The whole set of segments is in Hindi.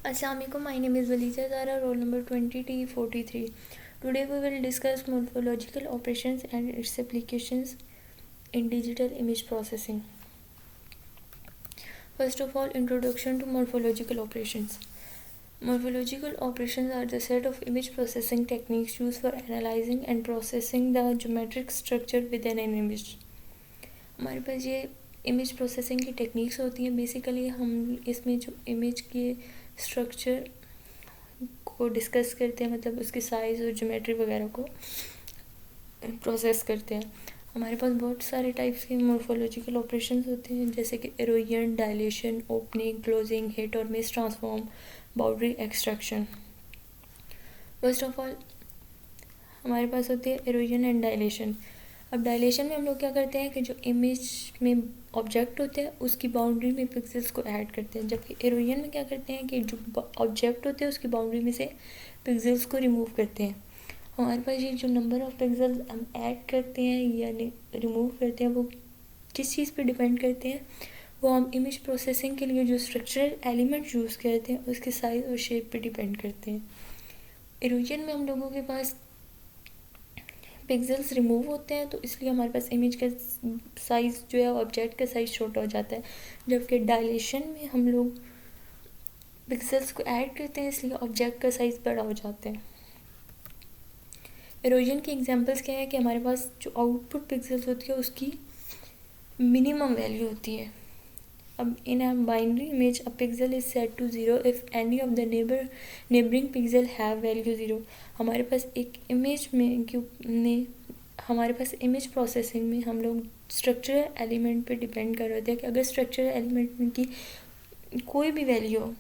Assalamualaikum, my name is Valiza Zara, roll number 20T43. Today we will discuss morphological operations and its applications in digital image processing. First of all, introduction to morphological operations. Morphological operations are the set of image processing techniques used for analyzing and processing the geometric structure within an image. हमारे पास ये इमेज प्रोसेसिंग की टेक्निक्स होती हैं. बेसिकली हम इसमें जो इमेज के स्ट्रक्चर को डिस्कस करते हैं, मतलब उसके साइज़ और ज्योमेट्री वगैरह को प्रोसेस करते हैं. हमारे पास बहुत सारे टाइप्स के मॉर्फोलॉजिकल ऑपरेशंस होते हैं, जैसे कि erosion, dilation, opening, closing, hit और miss transform, boundary extraction. First of all हमारे पास होती है एरोजन एंड डायलेशन. अब डायलेशन में हम लोग क्या करते हैं कि जो इमेज में ऑब्जेक्ट होते हैं उसकी बाउंड्री में पिक्सेल्स को ऐड करते हैं, जबकि एरोजन में क्या करते हैं कि जो ऑब्जेक्ट होते हैं उसकी बाउंड्री में से पिक्सेल्स को रिमूव करते हैं. हमारे पास ये जो नंबर ऑफ पिक्सेल्स हम ऐड करते हैं या रिमूव करते हैं वो किस चीज़ पे डिपेंड करते हैं, वो हम इमेज प्रोसेसिंग के लिए जो स्ट्रक्चरल एलिमेंट यूज़ करते हैं उसके साइज़ और शेप पे डिपेंड करते हैं. एरोजन में हम लोगों के पास पिक्सेल्स रिमूव होते हैं, तो इसलिए हमारे पास इमेज का साइज़ जो है ऑब्जेक्ट का साइज़ छोटा हो जाता है, जबकि डायलेशन में हम लोग पिक्सेल्स को ऐड करते हैं इसलिए ऑब्जेक्ट का साइज़ बड़ा हो जाता है. एरोजन के एग्जांपल्स क्या है कि हमारे पास जो आउटपुट पिक्सेल्स होती है उसकी मिनिमम वैल्यू होती है. अब in a binary image a pixel is set to 0 if any of the neighbouring pixel have value 0. हमारे पास एक इमेज में हमारे पास इमेज प्रोसेसिंग में हम लोग स्ट्रक्चरल एलिमेंट पे डिपेंड कर रहे थे कि अगर स्ट्रक्चरल एलिमेंट में की कोई भी वैल्यू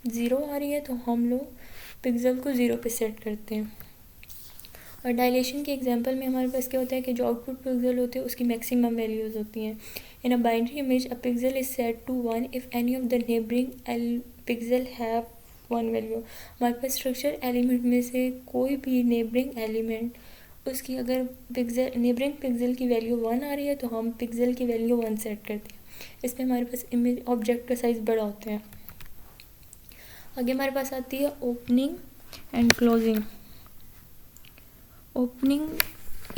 0 आ रही है तो हम लोग पिक्सल को 0 पे सेट करते हैं. और डायलेशन के एग्जांपल में हमारे पास क्या होता है कि जो आउटपुट पिक्सल होते हैं उसकी मैक्सिमम वैल्यूज़ होती हैं. In a binary image a pixel is set to 1 if any of the neighbouring pixel have 1 value. हमारे पास स्ट्रक्चर एलिमेंट में से कोई भी नेबरिंग एलिमेंट उसकी अगर नेबरिंग पिक्सल की वैल्यू 1 आ रही है तो हम पिक्सल की वैल्यू 1 सेट करते हैं. इसमें हमारे पास इमेज ऑब्जेक्ट का साइज़ बड़ा होता है. आगे हमारे पास आती है opening and closing. Opening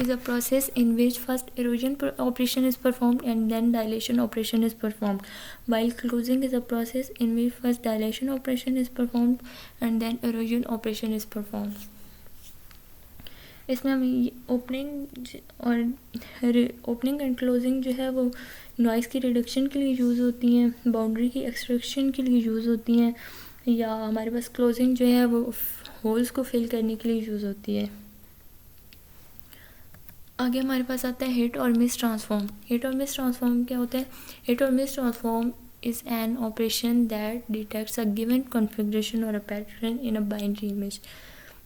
is a process in which first erosion operation is performed and then dilation operation is performed, while closing is a process in which first dilation operation is performed and then erosion operation is performed. इसमें हम ओपनिंग एंड क्लोजिंग जो है वो नॉइज़ की रिडक्शन के लिए यूज़ होती हैं, बाउंड्री की एक्सट्रैक्शन के लिए यूज़ होती हैं, या हमारे पास क्लोजिंग जो है वो होल्स को फिल करने के लिए यूज़ होती है. आगे हमारे पास आता है हिट और मिस ट्रांसफॉर्म. हिट और मिस ट्रांसफॉर्म क्या होता है? हिट और miss transform is an operation that detects a given configuration और a pattern in a binary image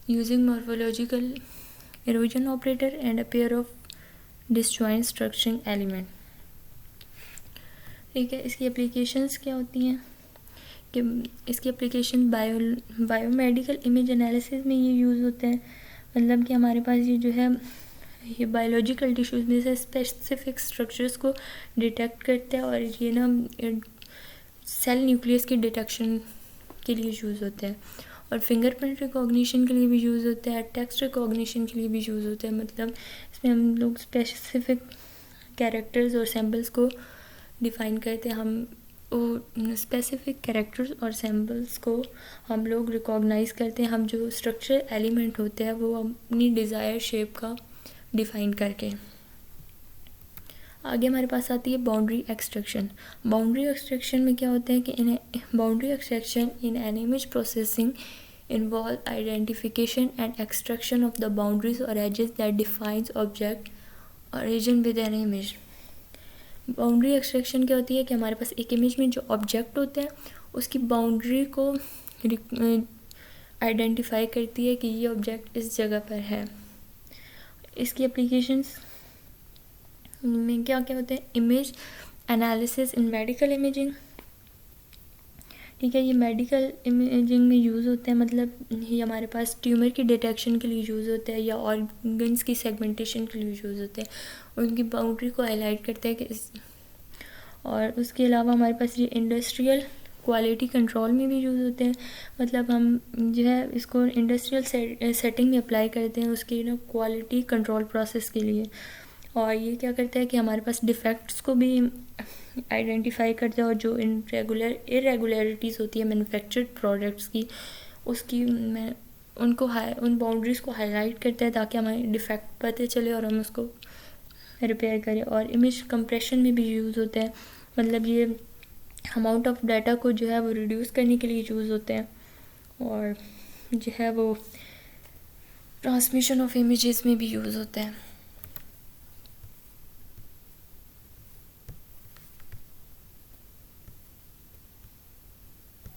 using morphological erosion operator and a pair of disjoint structuring element. ठीक है, इसकी एप्लीकेशंस क्या होती हैं कि इसकी एप्लीकेशन बायोमेडिकल इमेज एनालिसिस में ये यूज़ होते हैं. मतलब कि हमारे पास ये जो है ये बायोलॉजिकल टिश्यूज़ में से स्पेसिफिक स्ट्रक्चर्स को डिटेक्ट करते हैं और ये ना सेल न्यूक्लियस की डिटेक्शन के लिए यूज़ होते हैं. और फिंगरप्रिंट रिकॉग्निशन के लिए भी यूज़ होता है, टेक्स्ट रिकॉग्निशन के लिए भी यूज़ होता है. मतलब इसमें हम लोग स्पेसिफिक कैरेक्टर्स और सैम्पल्स को डिफ़ाइन करते हैं. हम वो स्पेसिफिक कैरेक्टर्स और सैम्पल्स को हम लोग रिकॉग्नाइज़ करते हैं, हम जो स्ट्रक्चर एलिमेंट होते हैं वो अपनी डिज़ायर शेप का डिफ़ाइन करके. आगे हमारे पास आती है बाउंड्री एक्सट्रैक्शन. बाउंड्री एक्सट्रैक्शन में क्या होता है कि boundary extraction in an image processing involve identification and extraction of the boundaries or edges that defines object or region within an image. Boundary extraction क्या होती है कि हमारे पास एक इमेज में जो ऑब्जेक्ट होते हैं उसकी बाउंड्री को आइडेंटिफाई करती है कि ये ऑब्जेक्ट इस जगह पर है. इसकी एप्लीकेशंस में क्या क्या होते हैं? Image analysis in medical imaging. ठीक है, ये मेडिकल इमेजिंग में यूज़ होते हैं. मतलब ये हमारे पास ट्यूमर की डिटेक्शन के लिए यूज़ होते हैं या ऑर्गन्स की सेगमेंटेशन के लिए यूज़ होते हैं. उनकी बाउंड्री को हाईलाइट करते हैं कि और उसके अलावा हमारे पास ये इंडस्ट्रियल क्वालिटी कंट्रोल में भी यूज़ होते हैं। मतलब हम जो है इसको इंडस्ट्रियल सेटिंग में अप्लाई करते हैं उसकी क्वालिटी कंट्रोल प्रोसेस के लिए। और ये क्या करता है कि हमारे पास डिफेक्ट्स को भी आइडेंटिफाई करता है, और जो इरेगुलरिटीज़ होती है मैन्युफैक्चर्ड प्रोडक्ट्स की, उसकी उन बाउंड्रीज़ को हाईलाइट करता है ताकि हमें डिफेक्ट पता चले और हम उसको रिपेयर करें। और इमेज कंप्रेशन में भी यूज़ होता है, मतलब ये अमाउंट ऑफ डाटा को जो है वो रिड्यूस करने के लिए यूज़ होते हैं। और जो है वो ट्रांसमिशन ऑफ इमेजेस में भी यूज़ होता है।